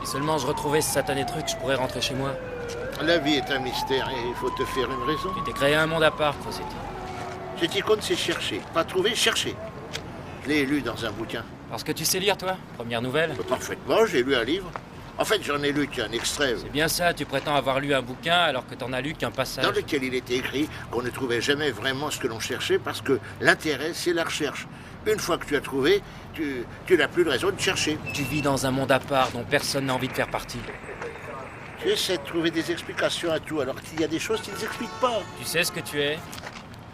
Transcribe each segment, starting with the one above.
Si seulement je retrouvais ce satané truc, je pourrais rentrer chez moi. La vie est un mystère et il faut te faire une raison. Tu t'es créé un monde à part, Crosetti. Jetikon, c'est chercher. Pas trouver, chercher. Je l'ai lu dans un bouquin. Parce que tu sais lire, toi? Première nouvelle? Parfaitement, j'ai lu un livre. En fait, j'en ai lu qu'un extrait C'est bien ça, tu prétends avoir lu un bouquin alors que t'en as lu qu'un passage. dans lequel il était écrit qu'on ne trouvait jamais vraiment ce que l'on cherchait parce que l'intérêt, c'est la recherche. Une fois que tu as trouvé, tu n'as plus de raison de chercher. Tu vis dans un monde à part dont personne n'a envie de faire partie. Tu essaies de trouver des explications à tout alors qu'il y a des choses qui ne s'expliquent pas. Tu sais ce que tu es?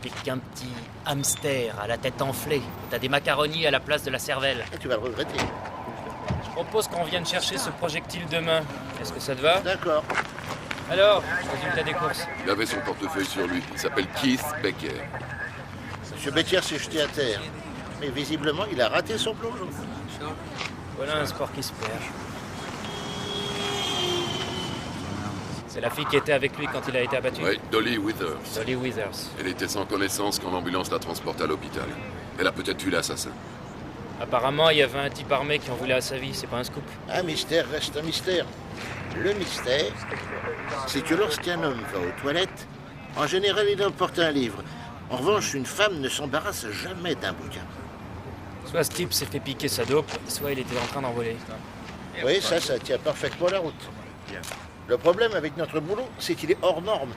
T'es qu'un petit hamster à la tête enflée. T'as des macaronis à la place de la cervelle. Et tu vas le regretter. Je propose qu'on vienne chercher ce projectile demain. Est-ce que ça te va? D'accord. Alors, résultat des courses. Il avait son portefeuille sur lui. Il s'appelle Keith Becker. Monsieur Bettier s'est jeté à terre. Mais visiblement, il a raté son plongeon. Voilà un sport qui se perd. C'est la fille qui était avec lui quand il a été abattu? Oui, Dolly Withers. Dolly Withers. Elle était sans connaissance quand l'ambulance la transporte à l'hôpital. Elle a peut-être tué l'assassin. Apparemment, il y avait un type armé qui en voulait à sa vie, c'est pas un scoop. Un mystère reste un mystère. Le mystère, c'est que lorsqu'un homme va aux toilettes, en général, il emporte un livre. En revanche, une femme ne s'embarrasse jamais d'un bouquin. Soit ce type s'est fait piquer sa dope, soit il était en train d'en voler. Oui, ça tient parfaitement la route. Le problème avec notre boulot, c'est qu'il est hors norme.